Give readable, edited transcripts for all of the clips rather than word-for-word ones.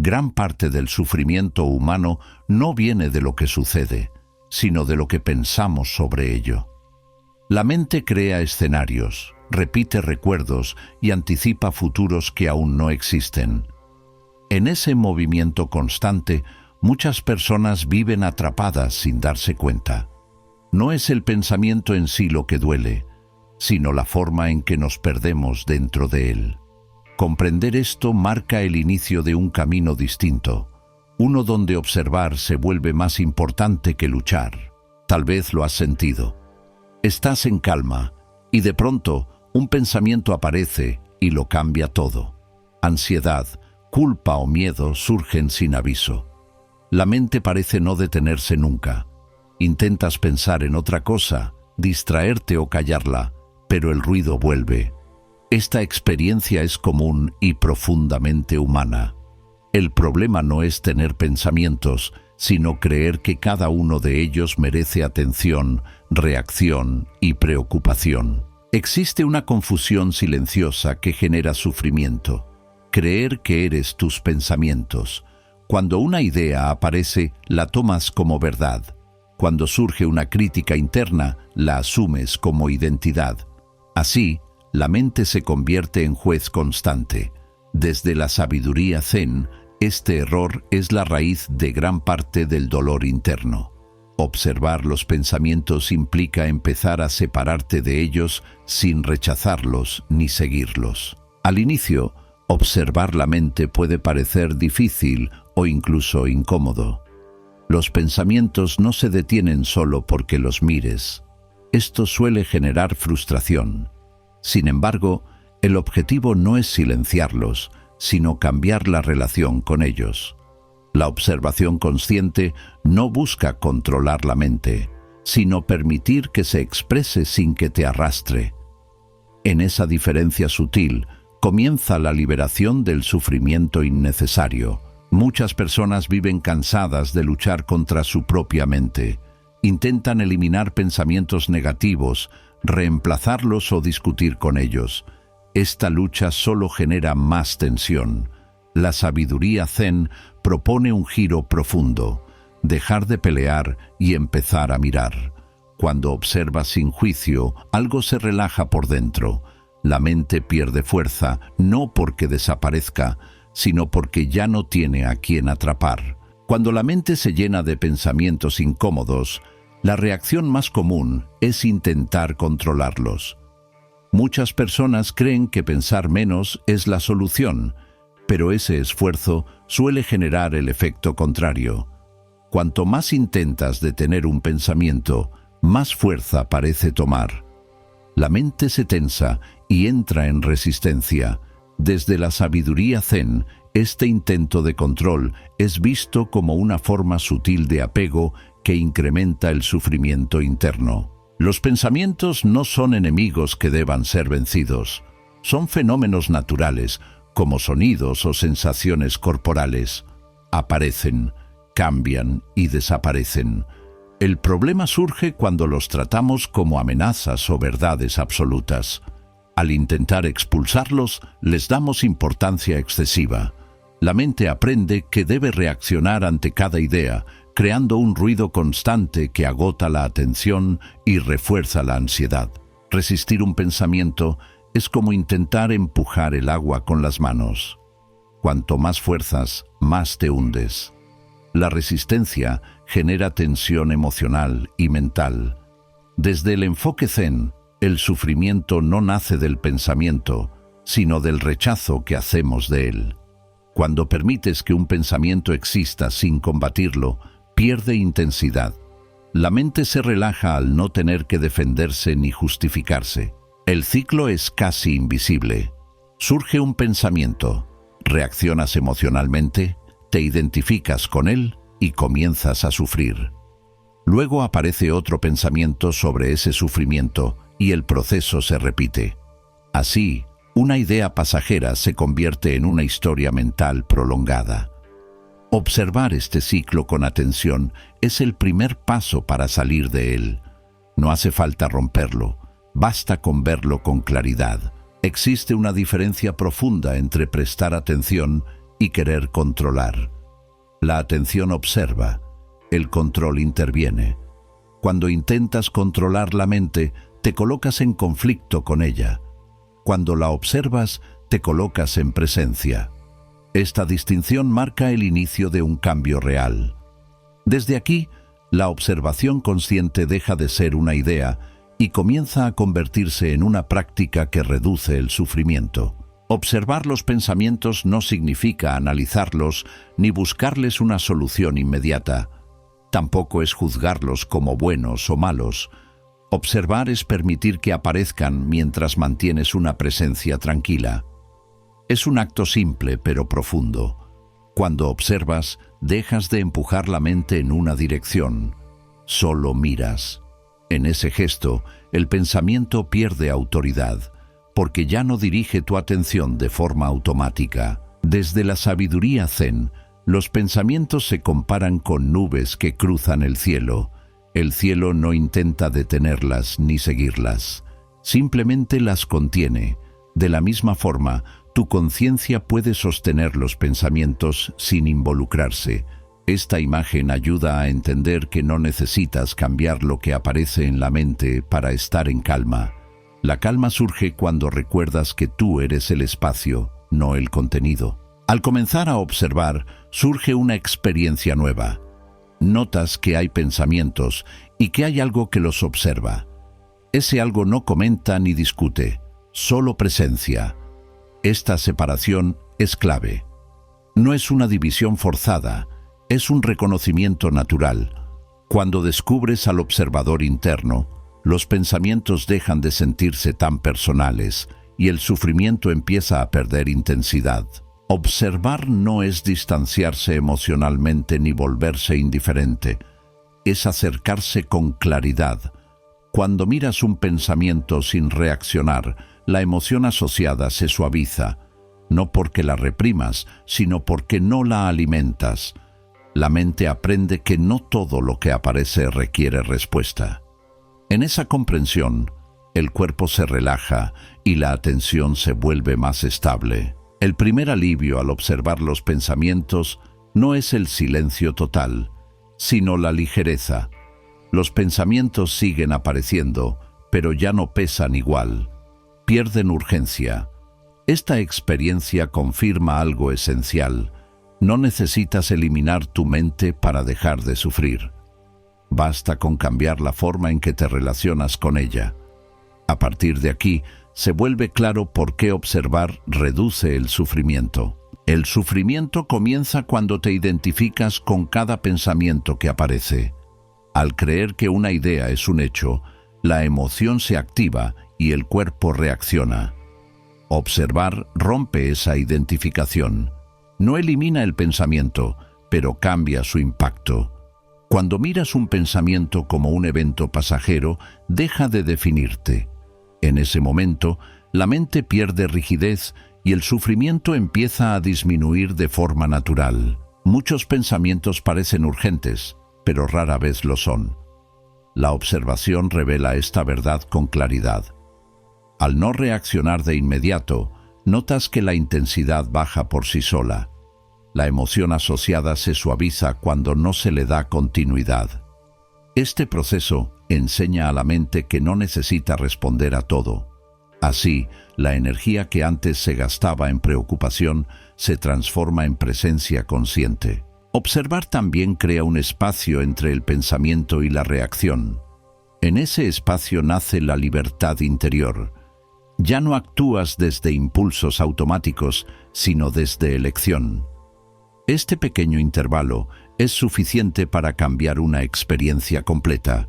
Gran parte del sufrimiento humano no viene de lo que sucede, sino de lo que pensamos sobre ello. La mente crea escenarios, repite recuerdos y anticipa futuros que aún no existen. En ese movimiento constante, muchas personas viven atrapadas sin darse cuenta. No es el pensamiento en sí lo que duele, sino la forma en que nos perdemos dentro de él. Comprender esto marca el inicio de un camino distinto, uno donde observar se vuelve más importante que luchar. Tal vez lo has sentido. Estás en calma y de pronto un pensamiento aparece y lo cambia todo. Ansiedad, culpa o miedo surgen sin aviso. La mente parece no detenerse nunca. Intentas pensar en otra cosa, distraerte o callarla, pero el ruido vuelve. Esta experiencia es común y profundamente humana. El problema no es tener pensamientos, sino creer que cada uno de ellos merece atención, reacción y preocupación. Existe una confusión silenciosa que genera sufrimiento. Creer que eres tus pensamientos. Cuando una idea aparece, la tomas como verdad. Cuando surge una crítica interna, la asumes como identidad. Así, la mente se convierte en juez constante. Desde la sabiduría zen, este error es la raíz de gran parte del dolor interno. Observar los pensamientos implica empezar a separarte de ellos sin rechazarlos ni seguirlos. Al inicio, observar la mente puede parecer difícil o incluso incómodo. Los pensamientos no se detienen solo porque los mires. Esto suele generar frustración. Sin embargo, el objetivo no es silenciarlos, sino cambiar la relación con ellos. La observación consciente no busca controlar la mente, sino permitir que se exprese sin que te arrastre. En esa diferencia sutil comienza la liberación del sufrimiento innecesario. Muchas personas viven cansadas de luchar contra su propia mente. Intentan eliminar pensamientos negativos, reemplazarlos o discutir con ellos. Esta lucha solo genera más tensión. La sabiduría zen propone un giro profundo, dejar de pelear y empezar a mirar. Cuando observas sin juicio, algo se relaja por dentro. La mente pierde fuerza, no porque desaparezca, sino porque ya no tiene a quien atrapar. Cuando la mente se llena de pensamientos incómodos, la reacción más común es intentar controlarlos. Muchas personas creen que pensar menos es la solución, pero ese esfuerzo suele generar el efecto contrario. Cuanto más intentas detener un pensamiento, más fuerza parece tomar. La mente se tensa y entra en resistencia. Desde la sabiduría zen, este intento de control es visto como una forma sutil de apego que incrementa el sufrimiento interno. Los pensamientos no son enemigos que deban ser vencidos. Son fenómenos naturales, como sonidos o sensaciones corporales. Aparecen, cambian y desaparecen. El problema surge cuando los tratamos como amenazas o verdades absolutas. Al intentar expulsarlos, les damos importancia excesiva. La mente aprende que debe reaccionar ante cada idea, creando un ruido constante que agota la atención y refuerza la ansiedad. Resistir un pensamiento es como intentar empujar el agua con las manos. Cuanto más fuerzas, más te hundes. La resistencia genera tensión emocional y mental. Desde el enfoque zen, el sufrimiento no nace del pensamiento, sino del rechazo que hacemos de él. Cuando permites que un pensamiento exista sin combatirlo, pierde intensidad. La mente se relaja al no tener que defenderse ni justificarse. El ciclo es casi invisible. Surge un pensamiento, reaccionas emocionalmente, te identificas con él y comienzas a sufrir. Luego aparece otro pensamiento sobre ese sufrimiento y el proceso se repite. Así, una idea pasajera se convierte en una historia mental prolongada. Observar este ciclo con atención es el primer paso para salir de él. No hace falta romperlo, basta con verlo con claridad. Existe una diferencia profunda entre prestar atención y querer controlar. La atención observa, el control interviene. Cuando intentas controlar la mente, te colocas en conflicto con ella. Cuando la observas, te colocas en presencia. Esta distinción marca el inicio de un cambio real. Desde aquí, la observación consciente deja de ser una idea y comienza a convertirse en una práctica que reduce el sufrimiento. Observar los pensamientos no significa analizarlos ni buscarles una solución inmediata. Tampoco es juzgarlos como buenos o malos. Observar es permitir que aparezcan mientras mantienes una presencia tranquila. Es un acto simple pero profundo. Cuando observas, dejas de empujar la mente en una dirección. Solo miras. En ese gesto, el pensamiento pierde autoridad, porque ya no dirige tu atención de forma automática. Desde la sabiduría zen, los pensamientos se comparan con nubes que cruzan el cielo. El cielo no intenta detenerlas ni seguirlas, simplemente las contiene. De la misma forma, tu conciencia puede sostener los pensamientos sin involucrarse. Esta imagen ayuda a entender que no necesitas cambiar lo que aparece en la mente para estar en calma. La calma surge cuando recuerdas que tú eres el espacio, no el contenido. Al comenzar a observar, surge una experiencia nueva. Notas que hay pensamientos y que hay algo que los observa. Ese algo no comenta ni discute, solo presencia. Esta separación es clave. No es una división forzada, es un reconocimiento natural. Cuando descubres al observador interno, los pensamientos dejan de sentirse tan personales y el sufrimiento empieza a perder intensidad. Observar no es distanciarse emocionalmente ni volverse indiferente, es acercarse con claridad. Cuando miras un pensamiento sin reaccionar, la emoción asociada se suaviza, no porque la reprimas, sino porque no la alimentas. La mente aprende que no todo lo que aparece requiere respuesta. En esa comprensión, el cuerpo se relaja y la atención se vuelve más estable. El primer alivio al observar los pensamientos no es el silencio total, sino la ligereza. Los pensamientos siguen apareciendo, pero ya no pesan igual. Pierden urgencia. Esta experiencia confirma algo esencial. No necesitas eliminar tu mente para dejar de sufrir. Basta con cambiar la forma en que te relacionas con ella. A partir de aquí, se vuelve claro por qué observar reduce el sufrimiento. El sufrimiento comienza cuando te identificas con cada pensamiento que aparece. Al creer que una idea es un hecho, la emoción se activa y el cuerpo reacciona. Observar rompe esa identificación. No elimina el pensamiento, pero cambia su impacto. Cuando miras un pensamiento como un evento pasajero, deja de definirte. En ese momento, la mente pierde rigidez y el sufrimiento empieza a disminuir de forma natural. Muchos pensamientos parecen urgentes, pero rara vez lo son. La observación revela esta verdad con claridad. Al no reaccionar de inmediato, notas que la intensidad baja por sí sola. La emoción asociada se suaviza cuando no se le da continuidad. Este proceso enseña a la mente que no necesita responder a todo. Así, la energía que antes se gastaba en preocupación se transforma en presencia consciente. Observar también crea un espacio entre el pensamiento y la reacción. En ese espacio nace la libertad interior. Ya no actúas desde impulsos automáticos, sino desde elección. Este pequeño intervalo es suficiente para cambiar una experiencia completa.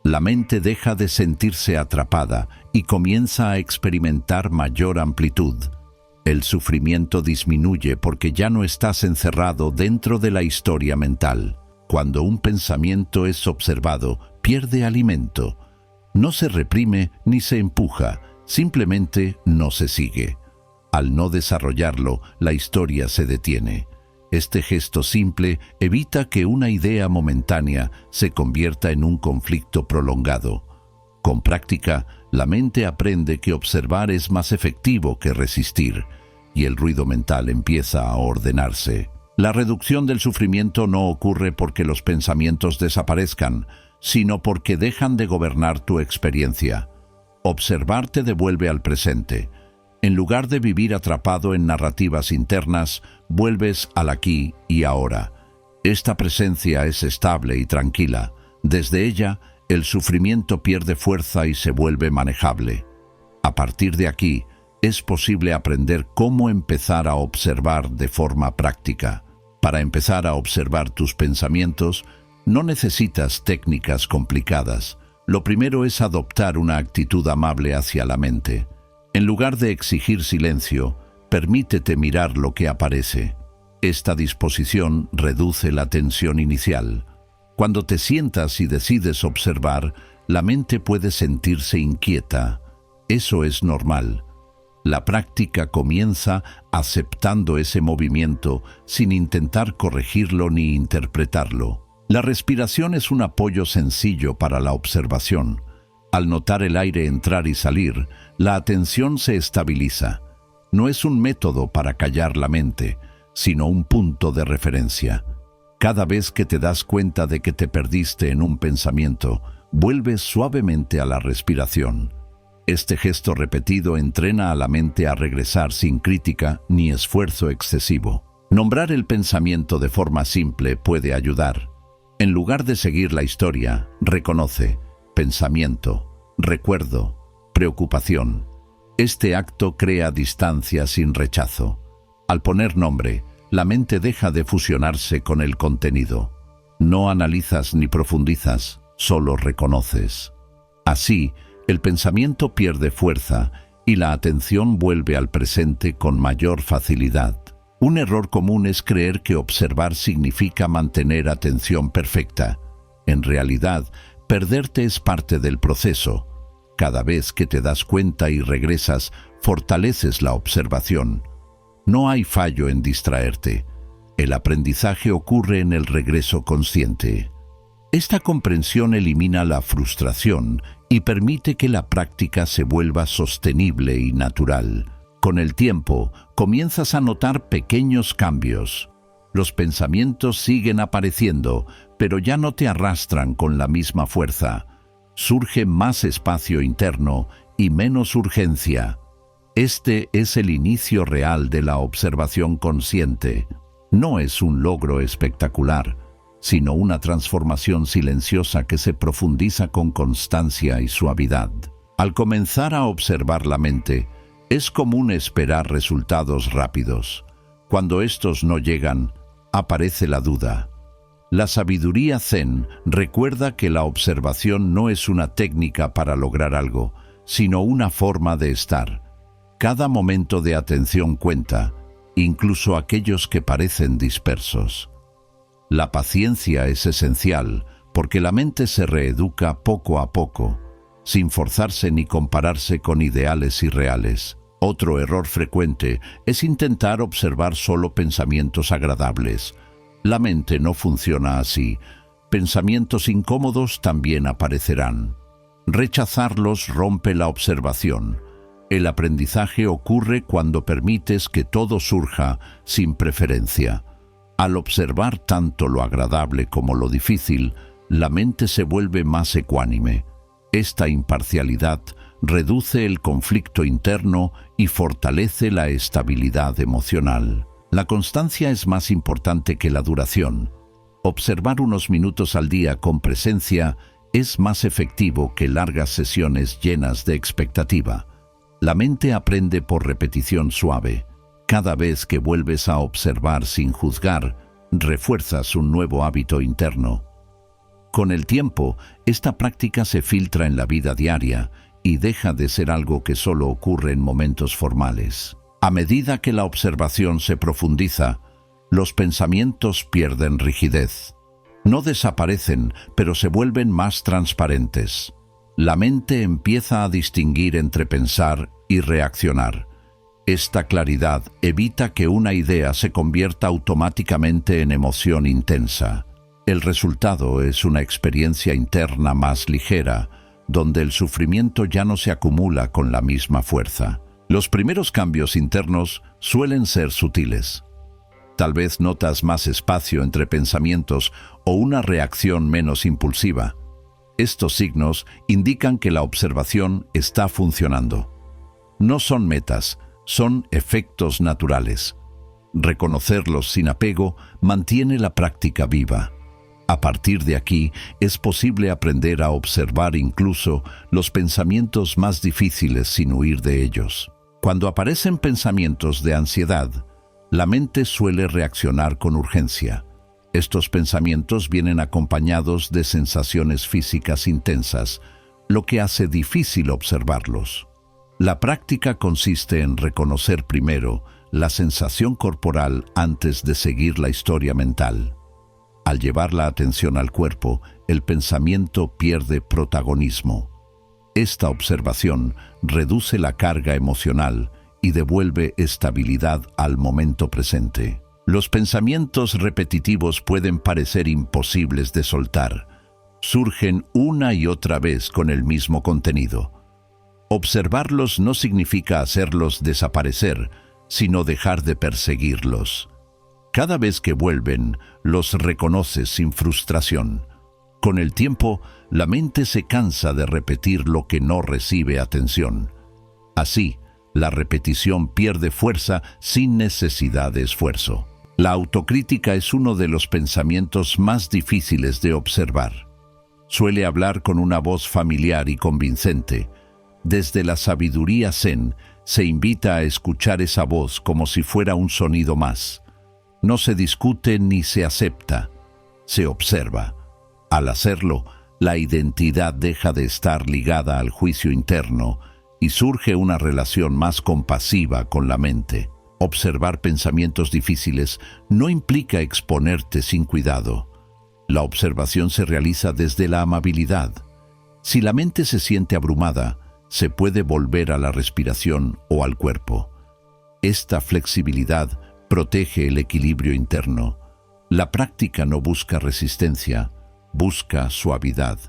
La mente deja de sentirse atrapada y comienza a experimentar mayor amplitud. El sufrimiento disminuye porque ya no estás encerrado dentro de la historia mental. Cuando un pensamiento es observado, pierde alimento. No se reprime ni se empuja, simplemente no se sigue. Al no desarrollarlo, la historia se detiene. Este gesto simple evita que una idea momentánea se convierta en un conflicto prolongado. Con práctica, la mente aprende que observar es más efectivo que resistir. y el ruido mental empieza a ordenarse. La reducción del sufrimiento no ocurre porque los pensamientos desaparezcan, sino porque dejan de gobernar tu experiencia. Observar te devuelve al presente. En lugar de vivir atrapado en narrativas internas, vuelves al aquí y ahora. Esta presencia es estable y tranquila. Desde ella, el sufrimiento pierde fuerza y se vuelve manejable. A partir de aquí, es posible aprender cómo empezar a observar de forma práctica. Para empezar a observar tus pensamientos, no necesitas técnicas complicadas. Lo primero es adoptar una actitud amable hacia la mente. En lugar de exigir silencio, permítete mirar lo que aparece. Esta disposición reduce la tensión inicial. Cuando te sientas y decides observar, la mente puede sentirse inquieta. Eso es normal. La práctica comienza aceptando ese movimiento sin intentar corregirlo ni interpretarlo. La respiración es un apoyo sencillo para la observación. Al notar el aire entrar y salir, la atención se estabiliza. No es un método para callar la mente, sino un punto de referencia. Cada vez que te das cuenta de que te perdiste en un pensamiento, vuelves suavemente a la respiración. Este gesto repetido entrena a la mente a regresar sin crítica ni esfuerzo excesivo. Nombrar el pensamiento de forma simple puede ayudar. En lugar de seguir la historia, reconoce pensamiento, recuerdo, preocupación. Este acto crea distancia sin rechazo. Al poner nombre, la mente deja de fusionarse con el contenido. No analizas ni profundizas, solo reconoces. Así, el pensamiento pierde fuerza y la atención vuelve al presente con mayor facilidad. Un error común es creer que observar significa mantener atención perfecta. En realidad, perderte es parte del proceso. Cada vez que te das cuenta y regresas, fortaleces la observación. No hay fallo en distraerte. El aprendizaje ocurre en el regreso consciente. Esta comprensión elimina la frustración y permite que la práctica se vuelva sostenible y natural. Con el tiempo, comienzas a notar pequeños cambios. Los pensamientos siguen apareciendo, pero ya no te arrastran con la misma fuerza. Surge más espacio interno y menos urgencia. Este es el inicio real de la observación consciente. No es un logro espectacular, sino una transformación silenciosa que se profundiza con constancia y suavidad. Al comenzar a observar la mente, es común esperar resultados rápidos. Cuando estos no llegan, aparece la duda. La sabiduría Zen recuerda que la observación no es una técnica para lograr algo, sino una forma de estar. Cada momento de atención cuenta, incluso aquellos que parecen dispersos. La paciencia es esencial porque la mente se reeduca poco a poco, sin forzarse ni compararse con ideales irreales. Otro error frecuente es intentar observar solo pensamientos agradables. La mente no funciona así. Pensamientos incómodos también aparecerán. Rechazarlos rompe la observación. El aprendizaje ocurre cuando permites que todo surja sin preferencia. Al observar tanto lo agradable como lo difícil, la mente se vuelve más ecuánime. Esta imparcialidad reduce el conflicto interno y fortalece la estabilidad emocional. La constancia es más importante que la duración. Observar unos minutos al día con presencia es más efectivo que largas sesiones llenas de expectativa. La mente aprende por repetición suave. Cada vez que vuelves a observar sin juzgar, refuerzas un nuevo hábito interno. Con el tiempo, esta práctica se filtra en la vida diaria y deja de ser algo que solo ocurre en momentos formales. A medida que la observación se profundiza, los pensamientos pierden rigidez. No desaparecen, pero se vuelven más transparentes. La mente empieza a distinguir entre pensar y reaccionar. Esta claridad evita que una idea se convierta automáticamente en emoción intensa. El resultado es una experiencia interna más ligera, donde el sufrimiento ya no se acumula con la misma fuerza. Los primeros cambios internos suelen ser sutiles. Tal vez notas más espacio entre pensamientos o una reacción menos impulsiva. Estos signos indican que la observación está funcionando. No son metas, son efectos naturales. Reconocerlos sin apego mantiene la práctica viva. A partir de aquí, es posible aprender a observar incluso los pensamientos más difíciles sin huir de ellos. Cuando aparecen pensamientos de ansiedad, la mente suele reaccionar con urgencia. Estos pensamientos vienen acompañados de sensaciones físicas intensas, lo que hace difícil observarlos. La práctica consiste en reconocer primero la sensación corporal antes de seguir la historia mental. Al llevar la atención al cuerpo, el pensamiento pierde protagonismo. Esta observación reduce la carga emocional y devuelve estabilidad al momento presente. Los pensamientos repetitivos pueden parecer imposibles de soltar. Surgen una y otra vez con el mismo contenido. Observarlos no significa hacerlos desaparecer, sino dejar de perseguirlos. Cada vez que vuelven, los reconoces sin frustración. Con el tiempo, la mente se cansa de repetir lo que no recibe atención. Así, la repetición pierde fuerza sin necesidad de esfuerzo. La autocrítica es uno de los pensamientos más difíciles de observar. Suele hablar con una voz familiar y convincente. Desde la sabiduría zen, se invita a escuchar esa voz como si fuera un sonido más. No se discute ni se acepta, se observa. Al hacerlo, la identidad deja de estar ligada al juicio interno y surge una relación más compasiva con la mente. Observar pensamientos difíciles no implica exponerte sin cuidado. La observación se realiza desde la amabilidad. Si la mente se siente abrumada, se puede volver a la respiración o al cuerpo. Esta flexibilidad protege el equilibrio interno. La práctica no busca resistencia, busca suavidad.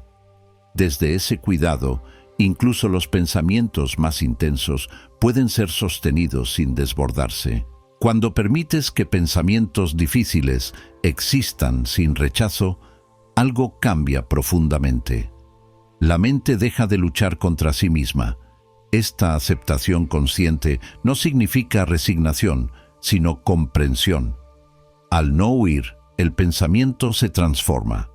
Desde ese cuidado, incluso los pensamientos más intensos pueden ser sostenidos sin desbordarse. Cuando permites que pensamientos difíciles existan sin rechazo, algo cambia profundamente. La mente deja de luchar contra sí misma. Esta aceptación consciente no significa resignación, sino comprensión. Al no huir, el pensamiento se transforma.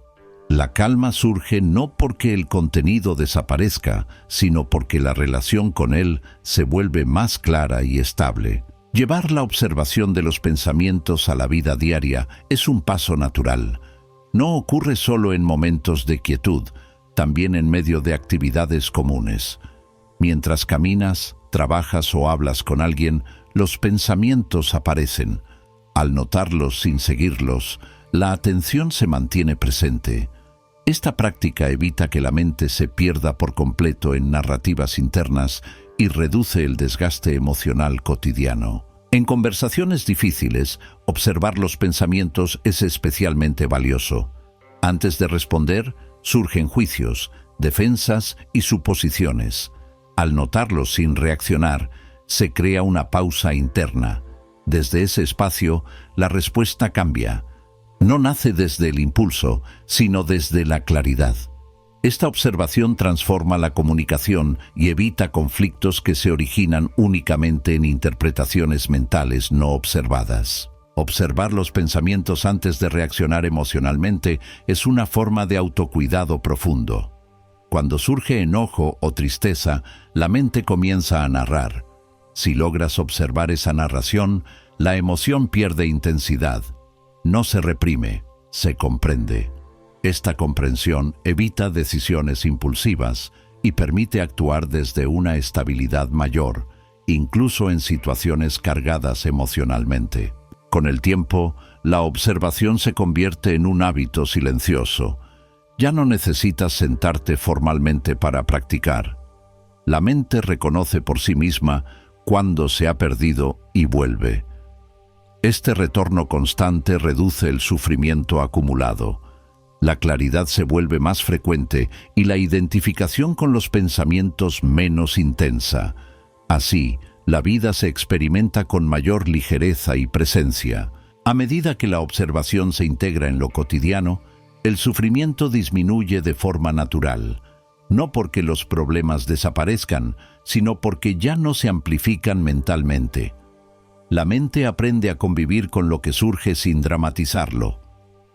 La calma surge no porque el contenido desaparezca, sino porque la relación con él se vuelve más clara y estable. Llevar la observación de los pensamientos a la vida diaria es un paso natural. No ocurre solo en momentos de quietud, también en medio de actividades comunes. Mientras caminas, trabajas o hablas con alguien, los pensamientos aparecen. Al notarlos sin seguirlos, la atención se mantiene presente. Esta práctica evita que la mente se pierda por completo en narrativas internas y reduce el desgaste emocional cotidiano. En conversaciones difíciles, observar los pensamientos es especialmente valioso. Antes de responder, surgen juicios, defensas y suposiciones. Al notarlos sin reaccionar, se crea una pausa interna. Desde ese espacio, la respuesta cambia. No nace desde el impulso, sino desde la claridad. Esta observación transforma la comunicación y evita conflictos que se originan únicamente en interpretaciones mentales no observadas. Observar los pensamientos antes de reaccionar emocionalmente es una forma de autocuidado profundo. Cuando surge enojo o tristeza, la mente comienza a narrar. Si logras observar esa narración, la emoción pierde intensidad. No se reprime, se comprende. Esta comprensión evita decisiones impulsivas y permite actuar desde una estabilidad mayor, incluso en situaciones cargadas emocionalmente. Con el tiempo, la observación se convierte en un hábito silencioso. Ya no necesitas sentarte formalmente para practicar. La mente reconoce por sí misma cuando se ha perdido y vuelve. Este retorno constante reduce el sufrimiento acumulado. La claridad se vuelve más frecuente y la identificación con los pensamientos menos intensa. Así, La vida se experimenta con mayor ligereza y presencia. A medida que la observación se integra en lo cotidiano, el sufrimiento disminuye de forma natural, no porque los problemas desaparezcan, sino porque ya no se amplifican mentalmente. La mente aprende a convivir con lo que surge sin dramatizarlo.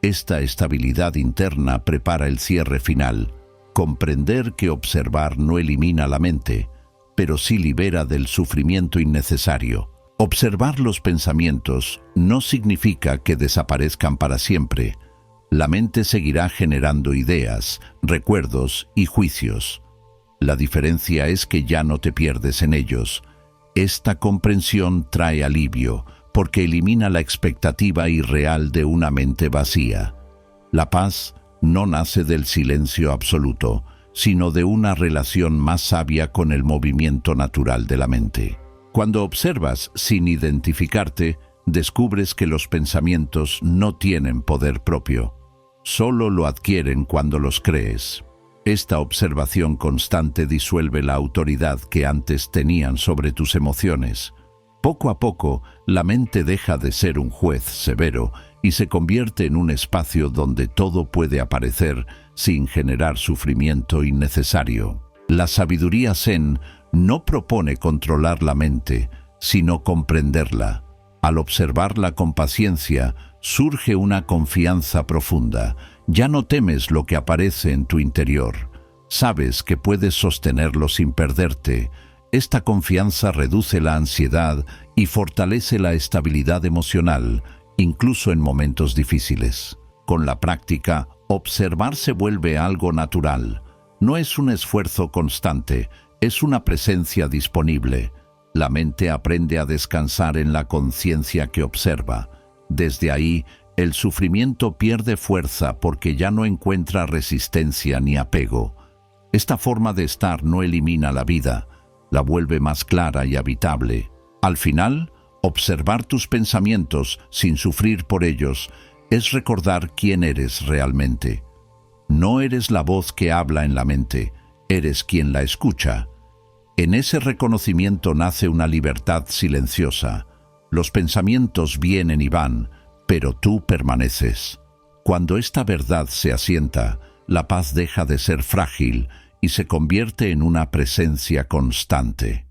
Esta estabilidad interna prepara el cierre final. Comprender que observar no elimina la mente, pero sí libera del sufrimiento innecesario. Observar los pensamientos no significa que desaparezcan para siempre. La mente seguirá generando ideas, recuerdos y juicios. La diferencia es que ya no te pierdes en ellos. Esta comprensión trae alivio, porque elimina la expectativa irreal de una mente vacía. La paz no nace del silencio absoluto, sino de una relación más sabia con el movimiento natural de la mente. Cuando observas sin identificarte, descubres que los pensamientos no tienen poder propio. Solo lo adquieren cuando los crees. Esta observación constante disuelve la autoridad que antes tenían sobre tus emociones. Poco a poco, la mente deja de ser un juez severo y se convierte en un espacio donde todo puede aparecer sin generar sufrimiento innecesario. La sabiduría Zen no propone controlar la mente, sino comprenderla. Al observarla con paciencia, surge una confianza profunda. Ya no temes lo que aparece en tu interior. Sabes que puedes sostenerlo sin perderte. Esta confianza reduce la ansiedad y fortalece la estabilidad emocional, incluso en momentos difíciles. Con la práctica, observar se vuelve algo natural. No es un esfuerzo constante, es una presencia disponible. La mente aprende a descansar en la conciencia que observa. Desde ahí, el sufrimiento pierde fuerza porque ya no encuentra resistencia ni apego. Esta forma de estar no elimina la vida, la vuelve más clara y habitable. Al final, observar tus pensamientos sin sufrir por ellos es recordar quién eres realmente. No eres la voz que habla en la mente, eres quien la escucha. En ese reconocimiento nace una libertad silenciosa. Los pensamientos vienen y van, pero tú permaneces. Cuando esta verdad se asienta, la paz deja de ser frágil y se convierte en una presencia constante.